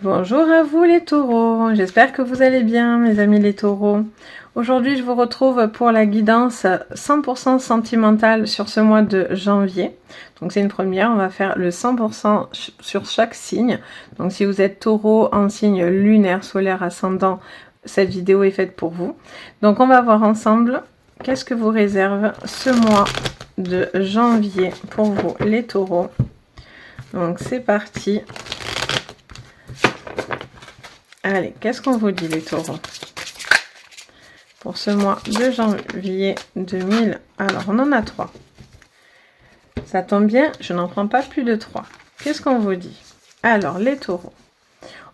Bonjour à vous les taureaux, j'espère que vous allez bien mes amis les taureaux. Aujourd'hui je vous retrouve pour la guidance 100% sentimentale sur ce mois de janvier. Donc c'est une première, on va faire le 100% sur chaque signe. Donc si vous êtes taureau en signe lunaire, solaire, ascendant, cette vidéo est faite pour vous. Donc on va voir ensemble qu'est-ce que vous réserve ce mois de janvier pour vous les taureaux. Donc c'est parti. Allez, qu'est-ce qu'on vous dit les taureaux pour ce mois de janvier 2000? Alors, on en a 3. Ça tombe bien, je n'en prends pas plus de 3. Qu'est-ce qu'on vous dit? Alors, les taureaux,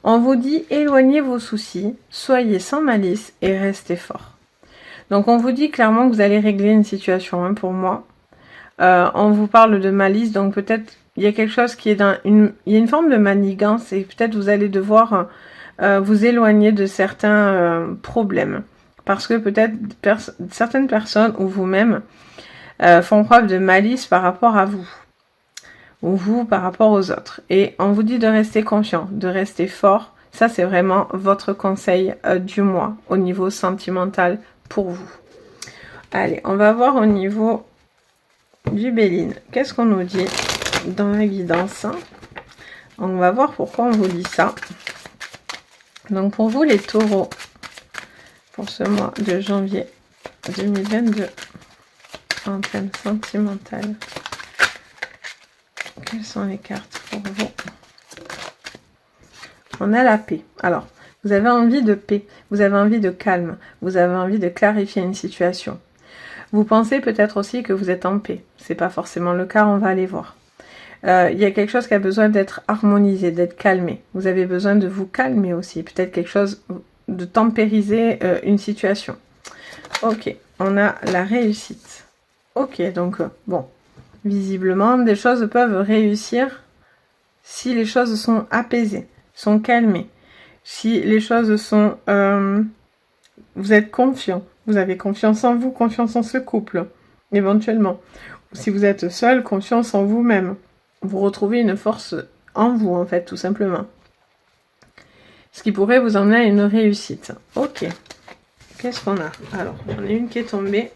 on vous dit éloignez vos soucis, soyez sans malice et restez fort. Donc, on vous dit clairement que vous allez régler une situation pour moi. On vous parle de malice, donc peut-être il y a quelque chose qui est il y a une forme de manigance et peut-être vous allez devoir... vous éloigner de certains problèmes. Parce que peut-être certaines personnes ou vous-même font preuve de malice par rapport à vous. Ou vous par rapport aux autres. Et on vous dit de rester confiant, de rester fort. Ça, c'est vraiment votre conseil du mois au niveau sentimental pour vous. Allez, on va voir au niveau du Béline. Qu'est-ce qu'on nous dit dans la guidance? On va voir pourquoi on vous dit ça. Donc pour vous les taureaux, pour ce mois de janvier 2022, en thème sentimental, quelles sont les cartes pour vous? On a la paix. Alors, vous avez envie de paix, vous avez envie de calme, vous avez envie de clarifier une situation. Vous pensez peut-être aussi que vous êtes en paix. C'est pas forcément le cas, on va aller voir. Il y a quelque chose qui a besoin d'être harmonisé, d'être calmé. Vous avez besoin de vous calmer aussi. Peut-être quelque chose de tempériser une situation. Ok, on a la réussite. Ok, donc bon, visiblement, des choses peuvent réussir si les choses sont apaisées, sont calmées. Si les choses sont... vous êtes confiant. Vous avez confiance en vous, confiance en ce couple, éventuellement. Ou si vous êtes seul, confiance en vous-même. Vous retrouvez une force en vous, en fait, tout simplement. Ce qui pourrait vous emmener à une réussite. Ok. Qu'est-ce qu'on a? Alors, j'en ai une qui est tombée.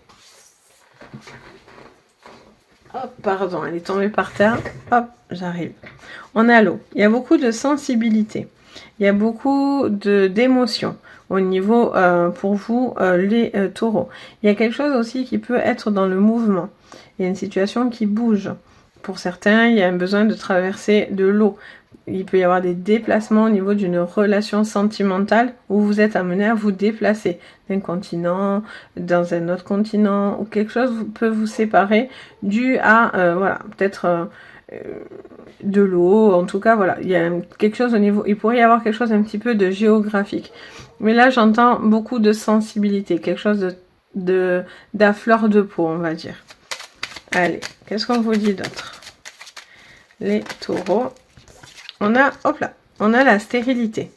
Hop, pardon, elle est tombée par terre. Hop, j'arrive. On a l'eau. Il y a beaucoup de sensibilité. Il y a beaucoup d'émotions au niveau, pour vous, les taureaux. Il y a quelque chose aussi qui peut être dans le mouvement. Il y a une situation qui bouge. Pour certains, il y a un besoin de traverser de l'eau. Il peut y avoir des déplacements au niveau d'une relation sentimentale où vous êtes amené à vous déplacer d'un continent dans un autre continent ou quelque chose peut vous séparer dû à, voilà, peut-être de l'eau. En tout cas, voilà, il y a quelque chose au niveau... Il pourrait y avoir quelque chose un petit peu de géographique. Mais là, j'entends beaucoup de sensibilité, quelque chose d'à fleur de peau, on va dire. Allez, qu'est-ce qu'on vous dit d'autre? Les taureaux. On a, hop là, on a la stérilité.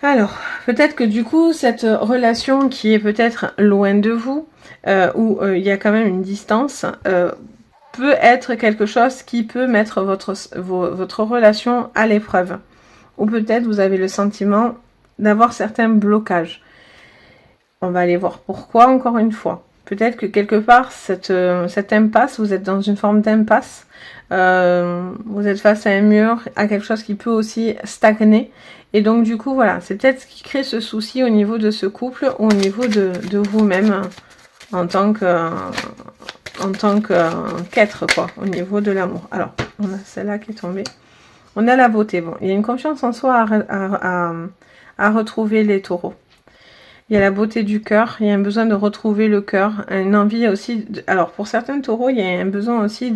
Alors, peut-être que du coup, cette relation qui est peut-être loin de vous, où il y a quand même une distance, peut être quelque chose qui peut mettre votre relation à l'épreuve. Ou peut-être vous avez le sentiment d'avoir certains blocages. On va aller voir pourquoi encore une fois. Peut-être que quelque part, cette impasse, vous êtes dans une forme d'impasse. Vous êtes face à un mur, à quelque chose qui peut aussi stagner. Et donc du coup, voilà, c'est peut-être ce qui crée ce souci au niveau de ce couple ou au niveau de vous-même en tant qu'être, quoi, au niveau de l'amour. Alors, on a celle-là qui est tombée. On a la beauté. Bon, il y a une confiance en soi à retrouver les taureaux. Il y a la beauté du cœur, il y a un besoin de retrouver le cœur, une envie aussi... Alors, pour certains taureaux, il y a un besoin aussi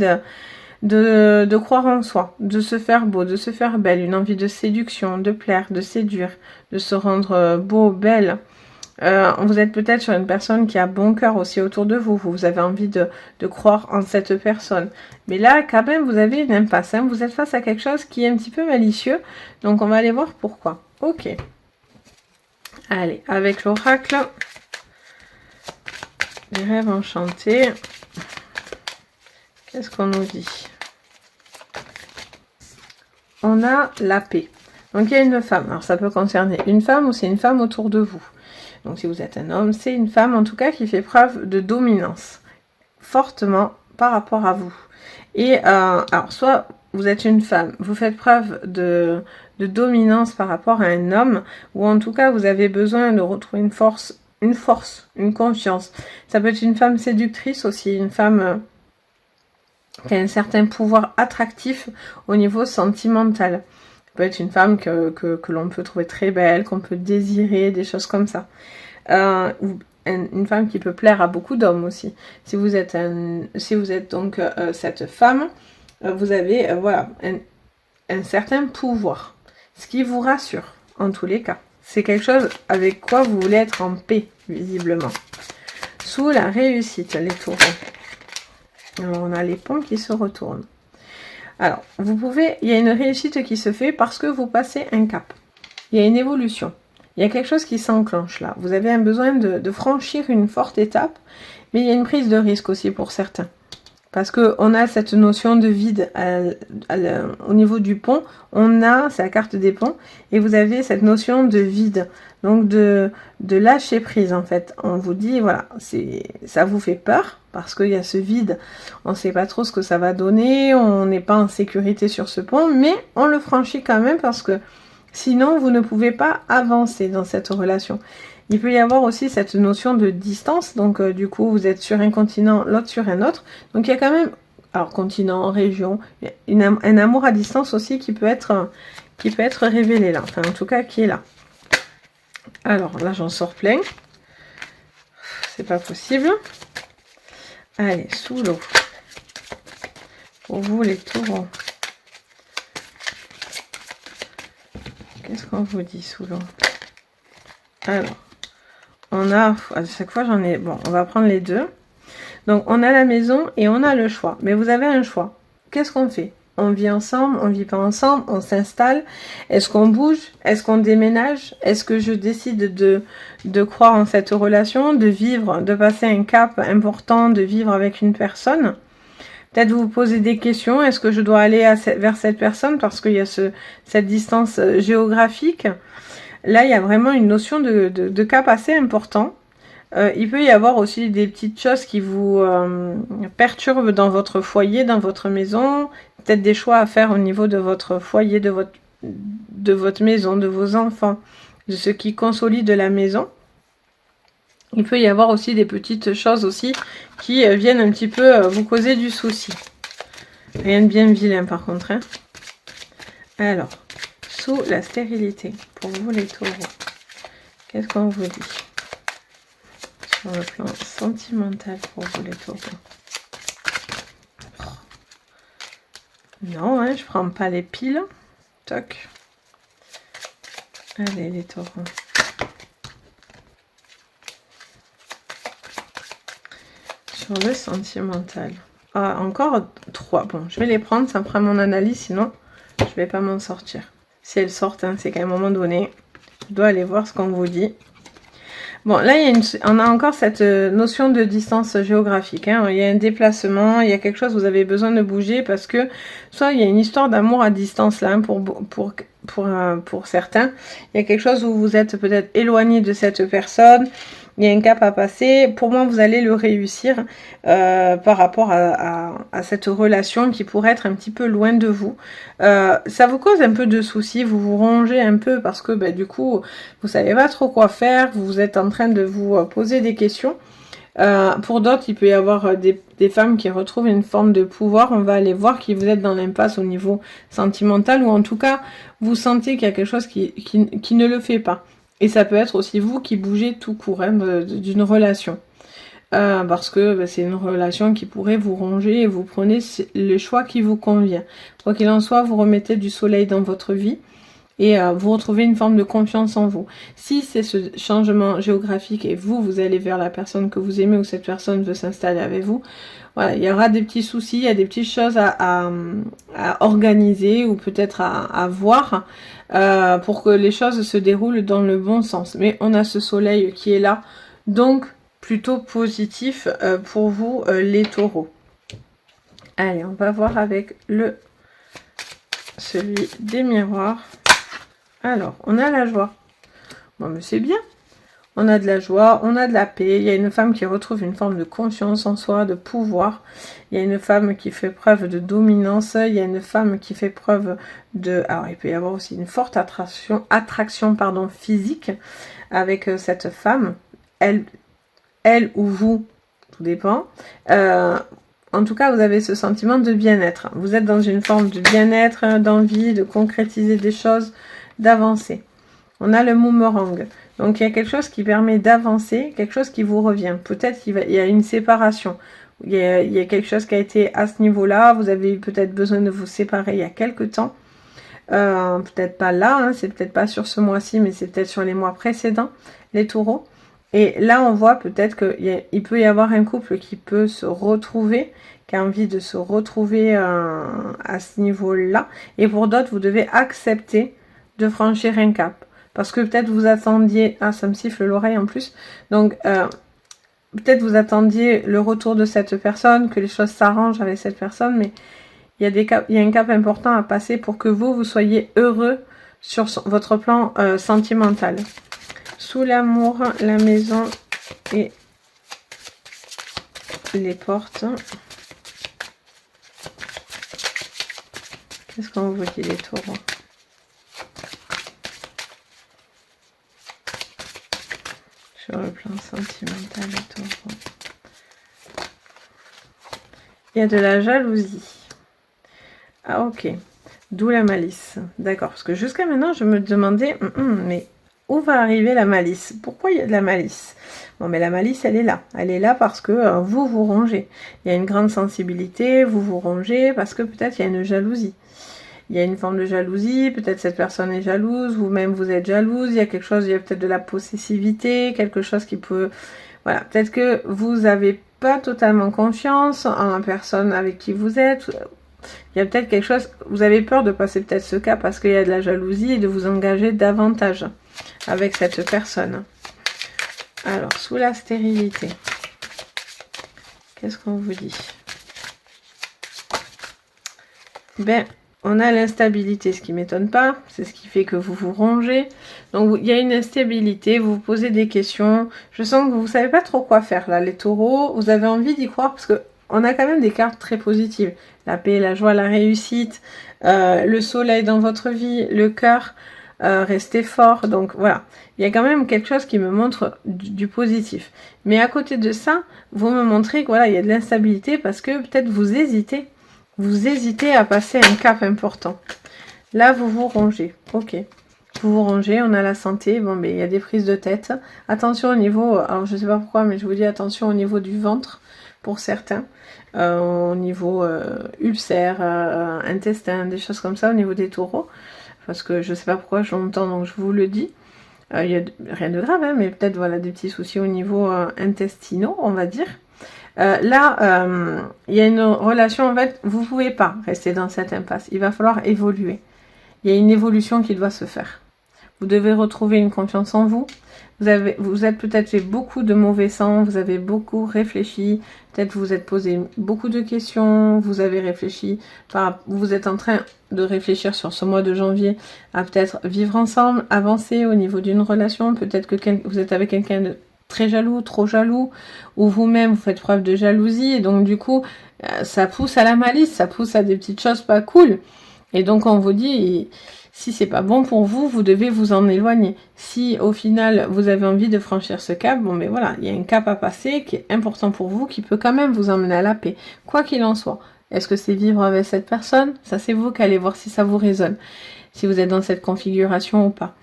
de croire en soi, de se faire beau, de se faire belle, une envie de séduction, de plaire, de séduire, de se rendre beau, belle. Vous êtes peut-être sur une personne qui a bon cœur aussi autour de vous, vous avez envie de croire en cette personne. Mais là, quand même, vous avez une impasse, hein. Vous êtes face à quelque chose qui est un petit peu malicieux, donc on va aller voir pourquoi. Ok. Allez, avec l'oracle, les rêves enchantés, qu'est-ce qu'on nous dit? On a la paix. Donc il y a une femme. Alors ça peut concerner une femme ou c'est une femme autour de vous. Donc si vous êtes un homme, c'est une femme en tout cas qui fait preuve de dominance fortement par rapport à vous. Et alors soit vous êtes une femme, vous faites preuve de dominance par rapport à un homme, ou en tout cas vous avez besoin de retrouver une confiance. Ça peut être une femme séductrice aussi, une femme qui a un certain pouvoir attractif au niveau sentimental. Ça peut être une femme que l'on peut trouver très belle, qu'on peut désirer, des choses comme ça. Ou une femme qui peut plaire à beaucoup d'hommes aussi. Si vous êtes donc cette femme, vous avez voilà un certain pouvoir, ce qui vous rassure en tous les cas. C'est quelque chose avec quoi vous voulez être en paix, visiblement. Sous la réussite, les taureaux. Alors, on a les ponts qui se retournent. Alors, il y a une réussite qui se fait parce que vous passez un cap. Il y a une évolution. Il y a quelque chose qui s'enclenche là. Vous avez un besoin de franchir une forte étape, mais il y a une prise de risque aussi pour certains. Parce qu'on a cette notion de vide au niveau du pont. C'est la carte des ponts, et vous avez cette notion de vide. Donc de lâcher prise en fait. On vous dit, voilà, ça vous fait peur, parce qu'il y a ce vide. On ne sait pas trop ce que ça va donner, on n'est pas en sécurité sur ce pont, mais on le franchit quand même parce que sinon vous ne pouvez pas avancer dans cette relation. Il peut y avoir aussi cette notion de distance, donc du coup vous êtes sur un continent, l'autre sur un autre, donc il y a quand même, alors continent, région, un amour à distance aussi qui peut être révélé là, enfin en tout cas qui est là. Alors là j'en sors plein, c'est pas possible. Allez, sous l'eau, pour vous les taureaux, qu'est-ce qu'on vous dit sous l'eau? Alors, on a, à chaque fois j'en ai, bon, on va prendre les deux. Donc on a la maison et on a le choix. Mais vous avez un choix. Qu'est-ce qu'on fait? On vit ensemble, on vit pas ensemble, on s'installe. Est-ce qu'on bouge? Est-ce qu'on déménage? Est-ce que je décide de croire en cette relation, de vivre, de passer un cap important, de vivre avec une personne? Peut-être vous posez des questions. Est-ce que je dois aller vers cette personne parce qu'il y a cette distance géographique? Là, il y a vraiment une notion de cap assez important. Il peut y avoir aussi des petites choses qui vous perturbent dans votre foyer, dans votre maison. Peut-être des choix à faire au niveau de votre foyer, de votre maison, de vos enfants, de ce qui consolide la maison. Il peut y avoir aussi des petites choses aussi qui viennent un petit peu vous causer du souci. Rien de bien vilain par contre. Hein. Alors, sous la stérilité, pour vous les taureaux, qu'est-ce qu'on vous dit sur le plan sentimental pour vous les taureaux? Non, hein, je prends pas les piles. Toc. Allez les taureaux. Sur le sentimental. Ah, encore 3. Bon, je vais les prendre, ça me fera mon analyse, sinon je vais pas m'en sortir. Si elles sortent, hein, c'est qu'à un moment donné, je dois aller voir ce qu'on vous dit. Bon, là, on a encore cette notion de distance géographique. Hein. Il y a un déplacement, il y a quelque chose, vous avez besoin de bouger parce que soit il y a une histoire d'amour à distance là, hein, pour certains. Il y a quelque chose où vous êtes peut-être éloigné de cette personne. Il y a un cap à passer. Pour moi, vous allez le réussir par rapport à cette relation qui pourrait être un petit peu loin de vous. Ça vous cause un peu de soucis, vous vous rongez un peu parce que du coup, vous savez pas trop quoi faire. Vous êtes en train de vous poser des questions. Pour d'autres, il peut y avoir des femmes qui retrouvent une forme de pouvoir. On va aller voir qui vous êtes dans l'impasse au niveau sentimental ou en tout cas, vous sentez qu'il y a quelque chose qui ne le fait pas. Et ça peut être aussi vous qui bougez tout court hein, d'une relation. Parce que c'est une relation qui pourrait vous ronger et vous prenez le choix qui vous convient. Quoi qu'il en soit, vous remettez du soleil dans votre vie et vous retrouvez une forme de confiance en vous. Si c'est ce changement géographique et vous allez vers la personne que vous aimez ou cette personne veut s'installer avec vous, voilà, il y aura des petits soucis, il y a des petites choses à organiser ou peut-être à voir pour que les choses se déroulent dans le bon sens. Mais on a ce soleil qui est là, donc plutôt positif pour vous les taureaux. Allez, on va voir avec celui des miroirs. Alors, on a la joie. Bon, mais c'est bien. On a de la joie, on a de la paix. Il y a une femme qui retrouve une forme de confiance en soi, de pouvoir. Il y a une femme qui fait preuve de dominance. Il y a une femme qui fait preuve de... Alors, il peut y avoir aussi une forte attraction physique avec cette femme. Elle ou vous, tout dépend. En tout cas, vous avez ce sentiment de bien-être. Vous êtes dans une forme de bien-être, d'envie, de concrétiser des choses, d'avancer. On a le boomerang. Donc, il y a quelque chose qui permet d'avancer, quelque chose qui vous revient. Peut-être qu'il y a une séparation. Il y a quelque chose qui a été à ce niveau-là. Vous avez peut-être besoin de vous séparer il y a quelque temps. Peut-être pas là, hein, c'est peut-être pas sur ce mois-ci, mais c'est peut-être sur les mois précédents, les taureaux. Et là, on voit peut-être qu'il peut y avoir un couple qui peut se retrouver, qui a envie de se retrouver à ce niveau-là. Et pour d'autres, vous devez accepter de franchir un cap. Parce que peut-être vous attendiez... Ah, ça me siffle l'oreille en plus. Donc, peut-être vous attendiez le retour de cette personne, que les choses s'arrangent avec cette personne, mais il y a un cap important à passer pour que vous soyez heureux sur votre plan sentimental. Sous l'amour, la maison et les portes. Qu'est-ce qu'on vous dit les taureaux? Sur le plan sentimental, les taureaux. Il y a de la jalousie. Ah ok. D'où la malice. D'accord. Parce que jusqu'à maintenant, je me demandais, mais où va arriver la malice? Pourquoi il y a de la malice? Bon, mais la malice, elle est là. Elle est là parce que vous vous rongez. Il y a une grande sensibilité, vous vous rongez parce que peut-être il y a une jalousie. Il y a une forme de jalousie, peut-être cette personne est jalouse, vous-même vous êtes jalouse, il y a quelque chose, il y a peut-être de la possessivité, quelque chose qui peut... Voilà, peut-être que vous n'avez pas totalement confiance en la personne avec qui vous êtes. Il y a peut-être quelque chose, vous avez peur de passer peut-être ce cas parce qu'il y a de la jalousie et de vous engager davantage avec cette personne. Alors, sous la stérilité, qu'est-ce qu'on vous dit? Ben, on a l'instabilité, ce qui ne m'étonne pas, c'est ce qui fait que vous vous rongez. Donc, il y a une instabilité, vous vous posez des questions. Je sens que vous ne savez pas trop quoi faire, là, les taureaux. Vous avez envie d'y croire parce que on a quand même des cartes très positives. La paix, la joie, la réussite, le soleil dans votre vie, le cœur, restez fort. Donc, voilà. Il y a quand même quelque chose qui me montre du positif. Mais à côté de ça, vous me montrez que voilà, il y a de l'instabilité parce que peut-être vous hésitez. Vous hésitez à passer un cap important. Là, vous vous rongez. Ok. Vous vous rongez, on a la santé. Bon, mais il y a des prises de tête. Attention au niveau... Alors, je ne sais pas pourquoi, mais je vous dis attention au niveau du ventre pour certains. Au niveau ulcère, intestin, des choses comme ça, au niveau des taureaux. Parce que je ne sais pas pourquoi je l'entends, donc je vous le dis. Il n'y a rien de grave, hein, mais peut-être voilà, des petits soucis au niveau intestinaux, on va dire. Là, il y a une relation, en fait, vous ne pouvez pas rester dans cette impasse. Il va falloir évoluer. Il y a une évolution qui doit se faire. Vous devez retrouver une confiance en vous. Vous êtes peut-être fait beaucoup de mauvais sang, vous avez beaucoup réfléchi, peut-être vous êtes posé beaucoup de questions, vous avez réfléchi, vous êtes en train de réfléchir sur ce mois de janvier à peut-être vivre ensemble, avancer au niveau d'une relation, peut-être que vous êtes avec quelqu'un de très jaloux, trop jaloux, ou vous-même vous faites preuve de jalousie, et donc du coup ça pousse à la malice, ça pousse à des petites choses pas cool, et donc on vous dit... Si c'est pas bon pour vous, vous devez vous en éloigner. Si au final vous avez envie de franchir ce cap, bon ben voilà, il y a un cap à passer qui est important pour vous, qui peut quand même vous emmener à la paix. Quoi qu'il en soit. Est-ce que c'est vivre avec cette personne? Ça c'est vous qui allez voir si ça vous résonne. Si vous êtes dans cette configuration ou pas.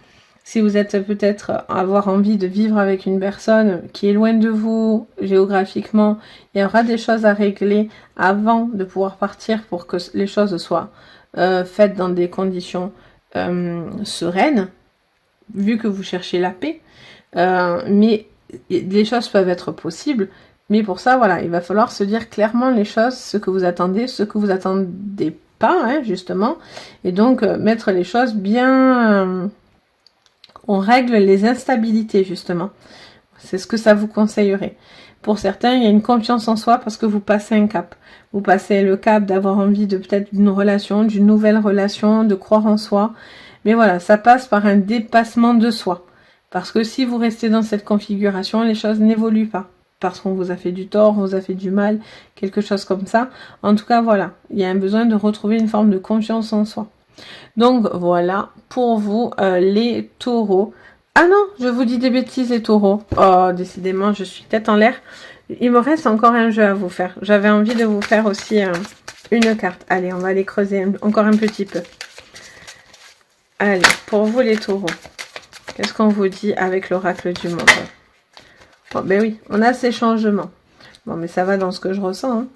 Si vous êtes peut-être avoir envie de vivre avec une personne qui est loin de vous géographiquement, il y aura des choses à régler avant de pouvoir partir pour que les choses soient faites dans des conditions sereine, vu que vous cherchez la paix, mais les choses peuvent être possibles, mais pour ça, voilà, il va falloir se dire clairement les choses, ce que vous attendez, ce que vous attendez pas, hein, justement, et donc mettre les choses bien, on règle les instabilités, justement, c'est ce que ça vous conseillerait. Pour certains, il y a une confiance en soi parce que vous passez un cap. Vous passez le cap d'avoir envie de peut-être d'une relation, d'une nouvelle relation, de croire en soi. Mais voilà, ça passe par un dépassement de soi. Parce que si vous restez dans cette configuration, les choses n'évoluent pas. Parce qu'on vous a fait du tort, on vous a fait du mal, quelque chose comme ça. En tout cas, voilà, il y a un besoin de retrouver une forme de confiance en soi. Donc voilà, pour vous, les taureaux. Ah non, je vous dis des bêtises, les taureaux. Oh, décidément, je suis tête en l'air. Il me reste encore un jeu à vous faire. J'avais envie de vous faire aussi une carte. Allez, on va aller creuser encore un petit peu. Allez, pour vous les taureaux, qu'est-ce qu'on vous dit avec l'oracle du monde? Bon, ben oui, on a ces changements. Bon, mais ça va dans ce que je ressens. Hein.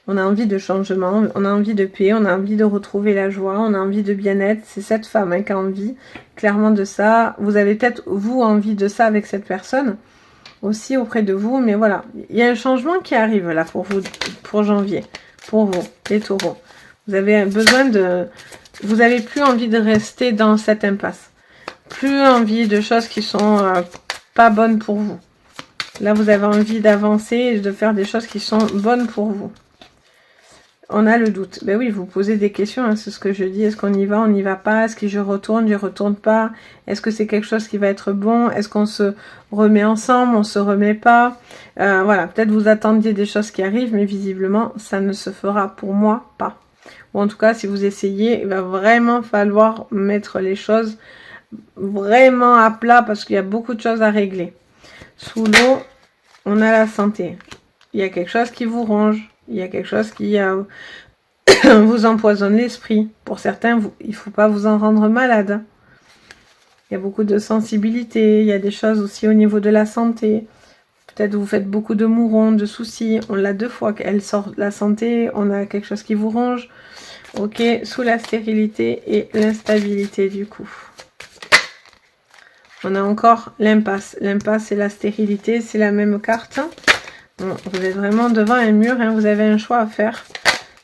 On a envie de changement, on a envie de paix, on a envie de retrouver la joie, on a envie de bien-être. C'est cette femme hein, qui a envie clairement de ça. Vous avez peut-être, vous, envie de ça avec cette personne aussi auprès de vous. Mais voilà, il y a un changement qui arrive là pour vous, pour janvier, pour vous, les taureaux. Vous avez besoin de... Vous n'avez plus envie de rester dans cette impasse. Plus envie de choses qui sont pas bonnes pour vous. Là, vous avez envie d'avancer et de faire des choses qui sont bonnes pour vous. On a le doute. Ben oui, vous posez des questions, hein, c'est ce que je dis. Est-ce qu'on y va, on n'y va pas? Est-ce que je retourne pas? Est-ce que c'est quelque chose qui va être bon? Est-ce qu'on se remet ensemble? On se remet pas? Voilà, peut-être vous attendiez des choses qui arrivent, mais visiblement, ça ne se fera pour moi pas. Ou en tout cas, si vous essayez, il va vraiment falloir mettre les choses vraiment à plat parce qu'il y a beaucoup de choses à régler. Sous l'eau, on a la santé. Il y a quelque chose qui vous ronge. Il y a quelque chose qui vous empoisonne l'esprit. Pour certains, il ne faut pas vous en rendre malade. Il y a beaucoup de sensibilité. Il y a des choses aussi au niveau de la santé. Peut-être vous faites beaucoup de mourons, de soucis. On l'a 2 fois qu'elle sort de la santé. On a quelque chose qui vous ronge. Ok, sous la stérilité et l'instabilité du coup. On a encore l'impasse. L'impasse et la stérilité, c'est la même carte. Bon, vous êtes vraiment devant un mur, hein, vous avez un choix à faire.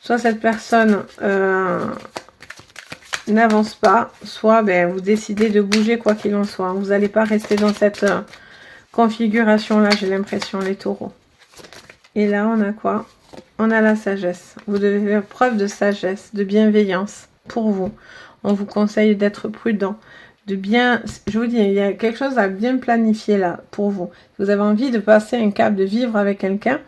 Soit cette personne n'avance pas, soit ben, vous décidez de bouger quoi qu'il en soit. Vous n'allez pas rester dans cette configuration-là, j'ai l'impression, les taureaux. Et là, on a quoi? On a la sagesse. Vous devez faire preuve de sagesse, de bienveillance pour vous. On vous conseille d'être prudent. De bien, je vous dis, il y a quelque chose à bien planifier là pour vous. Si vous avez envie de passer un cap, de vivre avec quelqu'un,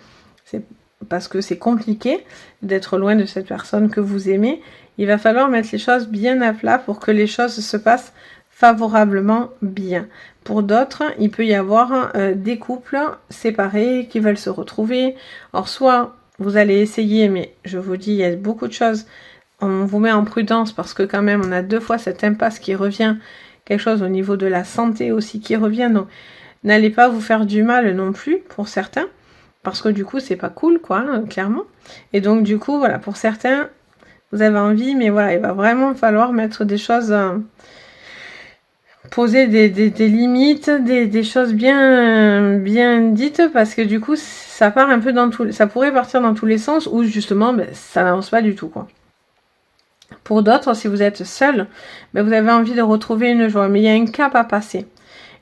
c'est parce que c'est compliqué d'être loin de cette personne que vous aimez. Il va falloir mettre les choses bien à plat pour que les choses se passent favorablement bien. Pour d'autres, il peut y avoir des couples séparés qui veulent se retrouver. Or, soit vous allez essayer, mais je vous dis, il y a beaucoup de choses. On vous met en prudence parce que quand même, on a 2 fois cette impasse qui revient. Quelque chose au niveau de la santé aussi qui revient. Donc, n'allez pas vous faire du mal non plus pour certains. Parce que du coup, c'est pas cool, quoi, hein, clairement. Et donc, du coup, voilà, pour certains, vous avez envie, mais voilà, il va vraiment falloir mettre des choses... poser des limites, des choses bien dites, parce que du coup, ça part un peu dans tout... Ça pourrait partir dans tous les sens, où justement, ben, ça n'avance pas du tout, quoi. Pour d'autres, si vous êtes seul, ben vous avez envie de retrouver une joie. Mais il y a un cap à passer.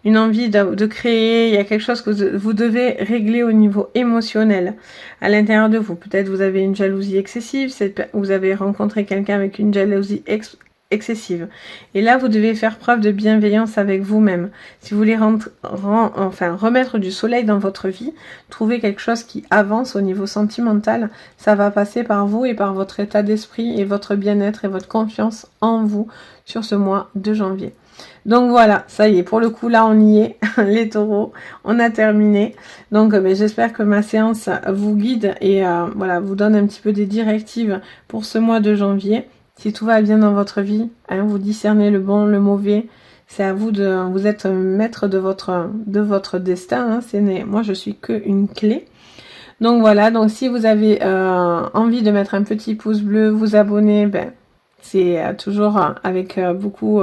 Une envie de créer. Il y a quelque chose que vous devez régler au niveau émotionnel. À l'intérieur de vous. Peut-être vous avez une jalousie excessive. Vous avez rencontré quelqu'un avec une jalousie excessive. Et là, vous devez faire preuve de bienveillance avec vous-même. Si vous voulez remettre du soleil dans votre vie, trouver quelque chose qui avance au niveau sentimental, ça va passer par vous et par votre état d'esprit et votre bien-être et votre confiance en vous sur ce mois de janvier. Donc voilà, ça y est, pour le coup là on y est, les taureaux, on a terminé. Donc j'espère que ma séance vous guide et voilà, vous donne un petit peu des directives pour ce mois de janvier. Si tout va bien dans votre vie, hein, vous discernez le bon, le mauvais, c'est à vous de... Vous êtes maître de votre destin, hein, moi je suis que une clé. Donc voilà, donc si vous avez envie de mettre un petit pouce bleu, vous abonner, ben, c'est toujours avec beaucoup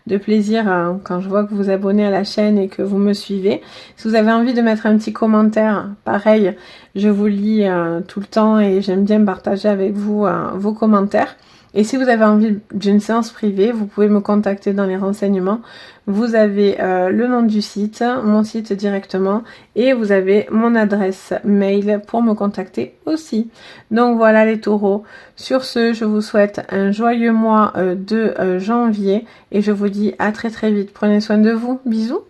de plaisir quand je vois que vous abonnez à la chaîne et que vous me suivez. Si vous avez envie de mettre un petit commentaire, pareil, je vous lis tout le temps et j'aime bien partager avec vous vos commentaires. Et si vous avez envie d'une séance privée, vous pouvez me contacter dans les renseignements. Vous avez le nom du site, mon site directement, et vous avez mon adresse mail pour me contacter aussi. Donc voilà les taureaux. Sur ce, je vous souhaite un joyeux mois de janvier et je vous dis à très très vite. Prenez soin de vous. Bisous.